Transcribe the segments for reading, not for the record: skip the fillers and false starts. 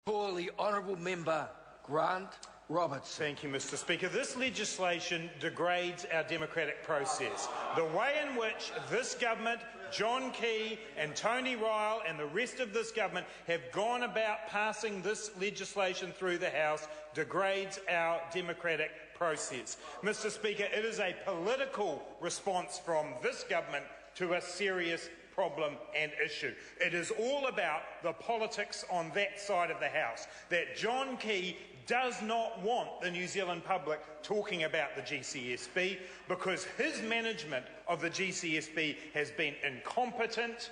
For the honourable member Grant Robertson. Thank you, Mr. Speaker. This legislation degrades our democratic process. The way in which this government, John Key and Tony Ryle and the rest of this government have gone about passing this legislation through the House degrades our democratic process. Mr. Speaker, it is a political response from this government to a serious problem and issue. It is all about the politics on that side of the House, that John Key does not want the New Zealand public talking about the GCSB because his management of the GCSB has been incompetent.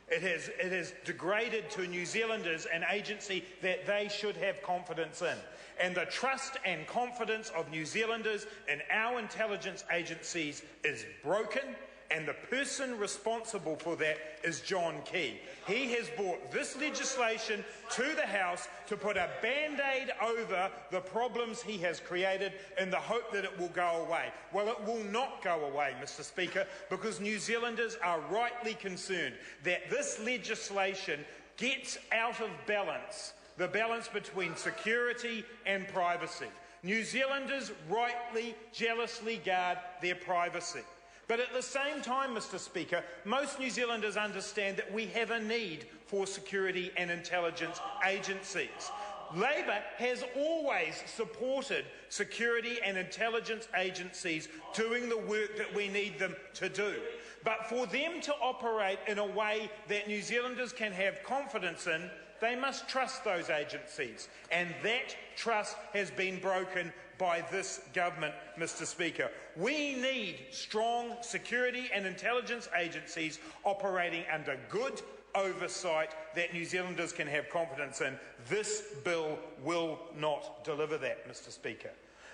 It has degraded to New Zealanders an agency that they should have confidence in. And the trust and confidence of New Zealanders in our intelligence agencies is broken. And the person responsible for that is John Key. He has brought this legislation to the House to put a band-aid over the problems he has created in the hope that it will go away. Well, it will not go away, Mr. Speaker, because New Zealanders are rightly concerned that this legislation gets out of balance the balance between security and privacy. New Zealanders rightly, jealously guard their privacy. But at the same time, Mr. Speaker, most New Zealanders understand that we have a need for security and intelligence agencies. Labor has always supported security and intelligence agencies doing the work that we need them to do. But for them to operate in a way that New Zealanders can have confidence in, they must trust those agencies. And that trust has been broken by this government, Mr. Speaker. We need strong security and intelligence agencies operating under good oversight that New Zealanders can have confidence in. This bill will not deliver that, Mr. Speaker.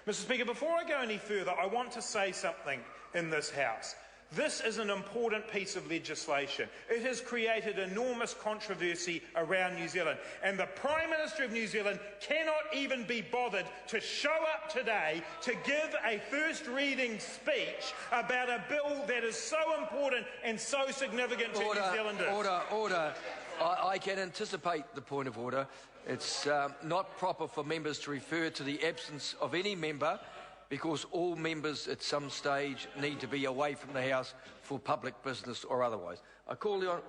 Mr. Speaker, before I go any further, I want to say something in this House. This is an important piece of legislation. It has created enormous controversy around New Zealand, and the Prime Minister of New Zealand cannot even be bothered to show up today to give a first reading speech about a bill that is so important and so significant to New Zealanders. Order. I can anticipate the point of order. It's not proper for members to refer to the absence of any member, because all members at some stage need to be away from the House for public business or otherwise. I call the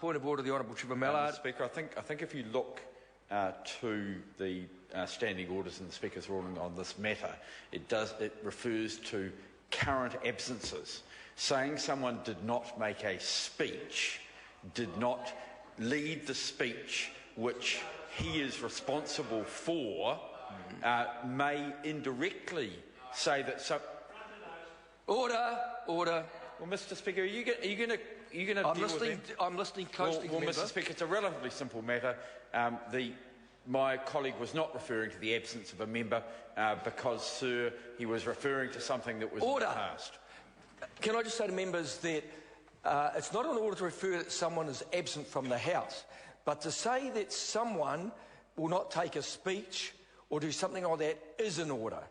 point of order the Honourable Trevor Mallard. Speaker, I think if you look to the standing orders in the Speaker's ruling on this matter, it refers to current absences. Saying someone did not make a speech, did not lead the speech which he is responsible for, may indirectly say that some... Order. Well, Mr. Speaker, are you going to deal with that? I'm listening closely. Well, Mr. Speaker, it's a relatively simple matter. My colleague was not referring to the absence of a member because, sir, he was referring to something that was passed. Can I just say to members that it's not an order to refer that someone is absent from the House, but to say that someone will not take a speech or do something like that is in order.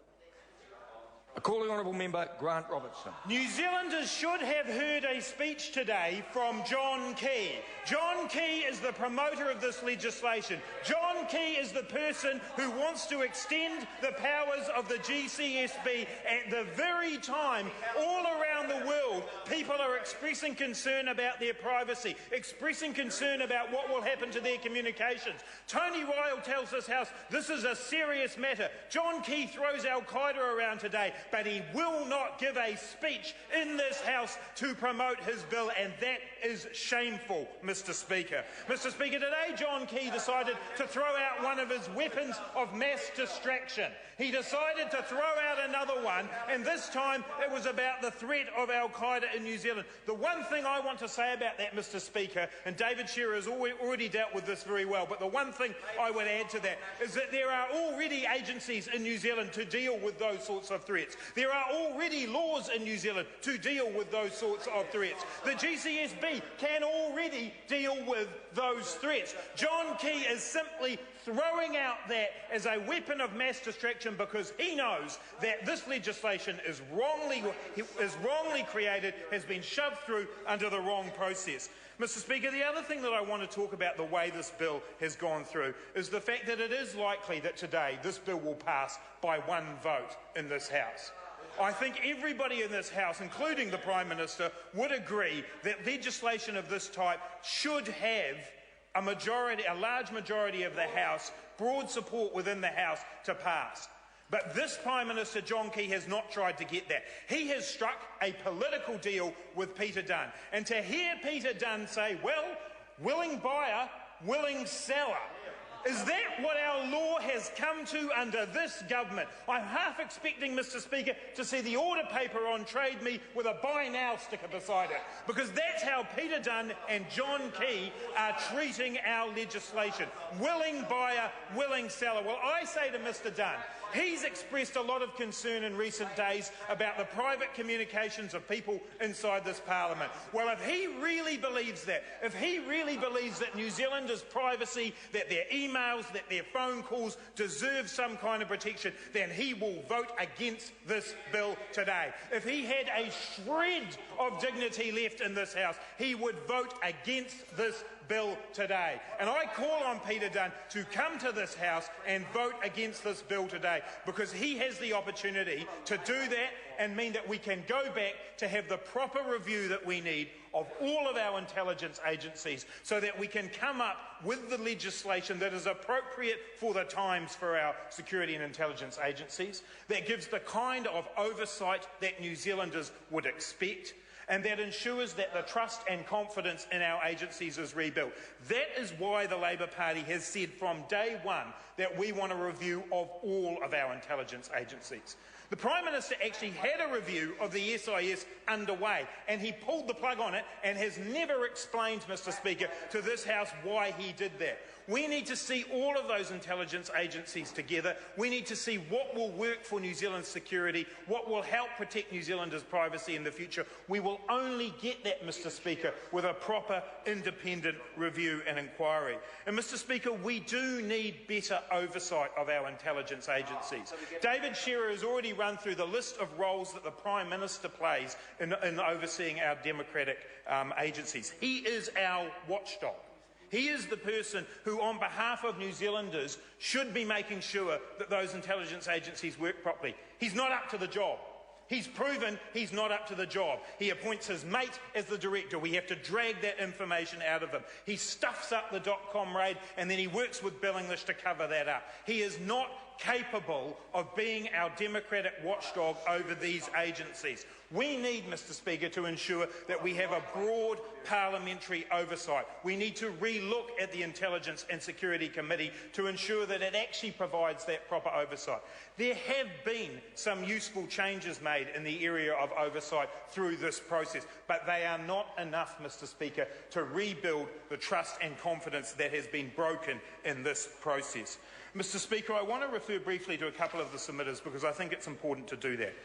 I call the honourable member Grant Robertson. New Zealanders should have heard a speech today from John Key. John Key is the promoter of this legislation. John Key is the person who wants to extend the powers of the GCSB at the very time all around the world people are expressing concern about their privacy, expressing concern about what will happen to their communications. Tony Ryle tells this House this is a serious matter. John Key throws Al-Qaeda around today, but he will not give a speech in this House to promote his bill, and that is shameful, Mr. Speaker. Mr. Speaker, today John Key decided to throw out one of his weapons of mass distraction. He decided to throw out another one, and this time it was about the threat of Al-Qaeda in New Zealand. The one thing I want to say about that, Mr. Speaker, and David Shearer has already dealt with this very well, but the one thing I would add to that is that there are already agencies in New Zealand to deal with those sorts of threats. There are already laws in New Zealand to deal with those sorts of threats. The GCSB can already deal with those threats. John Key is simply throwing out that as a weapon of mass distraction because he knows that this legislation is wrongly created created has been shoved through under the wrong process. Mr Speaker, the other thing that I want to talk about the way this bill has gone through is the fact that it is likely that today this bill will pass by one vote in this House. I think everybody in this House, including the Prime Minister, would agree that legislation of this type should have a large majority of the House, broad support within the House to pass. But this Prime Minister, John Key, has not tried to get that. He has struck a political deal with Peter Dunn. And to hear Peter Dunn say, well, willing buyer, willing seller, is that what our law has come to under this government? I'm half expecting, Mr Speaker, to see the order paper on Trade Me with a buy now sticker beside it, because that's how Peter Dunn and John Key are treating our legislation. Willing buyer, willing seller. Well, I say to Mr Dunn, he's expressed a lot of concern in recent days about the private communications of people inside this parliament. Well, if he really believes that, if he really believes that New Zealanders' privacy, that their emails, that their phone calls deserve some kind of protection, then he will vote against this bill today. If he had a shred of dignity left in this House, he would vote against this bill today. And I call on Peter Dunn to come to this House and vote against this bill today, because he has the opportunity to do that and mean that we can go back to have the proper review that we need of all of our intelligence agencies, so that we can come up with the legislation that is appropriate for the times for our security and intelligence agencies, that gives the kind of oversight that New Zealanders would expect, and that ensures that the trust and confidence in our agencies is rebuilt. That is why the Labour Party has said from day one that we want a review of all of our intelligence agencies. The Prime Minister actually had a review of the SIS underway, and he pulled the plug on it and has never explained, Mr Speaker, to this House why he did that. We need to see all of those intelligence agencies together. We need to see what will work for New Zealand's security, what will help protect New Zealanders' privacy in the future. We will only get that, Mr Speaker, with a proper independent review and inquiry. And Mr Speaker, we do need better oversight of our intelligence agencies. David Shearer has already run through the list of roles that the Prime Minister plays in overseeing our democratic agencies. He is our watchdog. He is the person who, on behalf of New Zealanders, should be making sure that those intelligence agencies work properly. He's not up to the job. He's proven he's not up to the job. He appoints his mate as the director. We have to drag that information out of him. He stuffs up the .com raid, and then he works with Bill English to cover that up. He is not capable of being our democratic watchdog over these agencies. We need, Mr Speaker, to ensure that we have a broad parliamentary oversight. We need to re-look at the Intelligence and Security Committee to ensure that it actually provides that proper oversight. There have been some useful changes made in the area of oversight through this process, but they are not enough, Mr Speaker, to rebuild the trust and confidence that has been broken in this process. Mr Speaker, I want to refer briefly to a couple of the submitters, because I think it's important to do that.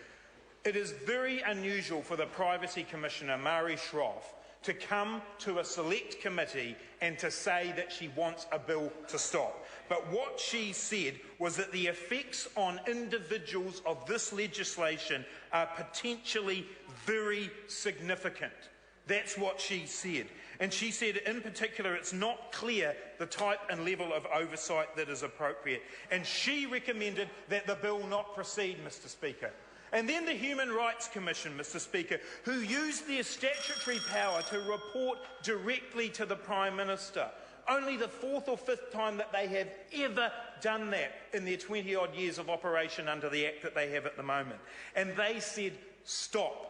It is very unusual for the Privacy Commissioner, Mari Shroff, to come to a select committee and to say that she wants a bill to stop. But what she said was that the effects on individuals of this legislation are potentially very significant. That's what she said. And she said, in particular, it's not clear the type and level of oversight that is appropriate. And she recommended that the bill not proceed, Mr Speaker. And then the Human Rights Commission, Mr Speaker, who used their statutory power to report directly to the Prime Minister. Only the fourth or fifth time that they have ever done that in their 20-odd years of operation under the Act that they have at the moment. And they said, stop.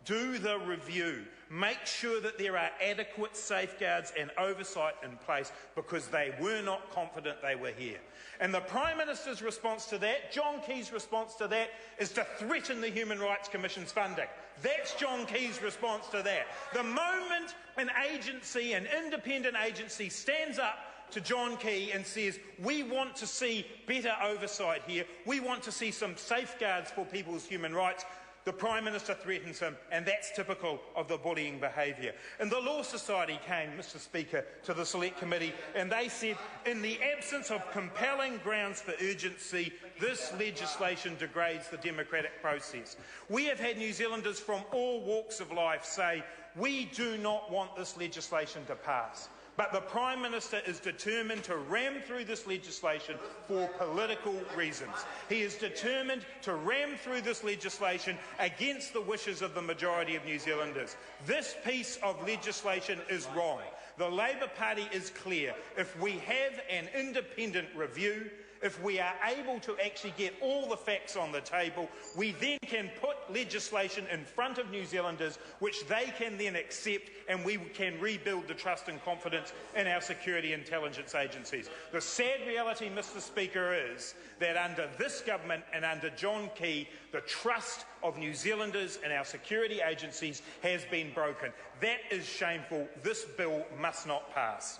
Do the review. Make sure that there are adequate safeguards and oversight in place, because they were not confident they were here. And the Prime Minister's response to that, John Key's response to that, is to threaten the Human Rights Commission's funding. That's John Key's response to that. The moment an agency, an independent agency, stands up to John Key and says, we want to see better oversight here, we want to see some safeguards for people's human rights, The Prime Minister threatens him, and that's typical of the bullying behaviour. And the Law Society came, Mr Speaker, to the Select Committee, and they said, in the absence of compelling grounds for urgency, this legislation degrades the democratic process. We have had New Zealanders from all walks of life say, we do not want this legislation to pass. But the Prime Minister is determined to ram through this legislation for political reasons. He is determined to ram through this legislation against the wishes of the majority of New Zealanders. This piece of legislation is wrong. The Labour Party is clear. If we have an independent review, if we are able to actually get all the facts on the table, we then can put legislation in front of New Zealanders which they can then accept, and we can rebuild the trust and confidence in our security intelligence agencies. The sad reality, Mr Speaker, is that under this government and under John Key, the trust of New Zealanders and our security agencies has been broken. That is shameful. This bill must not pass.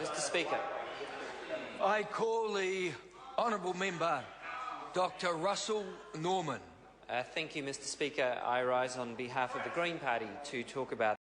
Mr Speaker. I call the honourable member, Dr Russell Norman. Thank you, Mr Speaker. I rise on behalf of the Green Party to talk about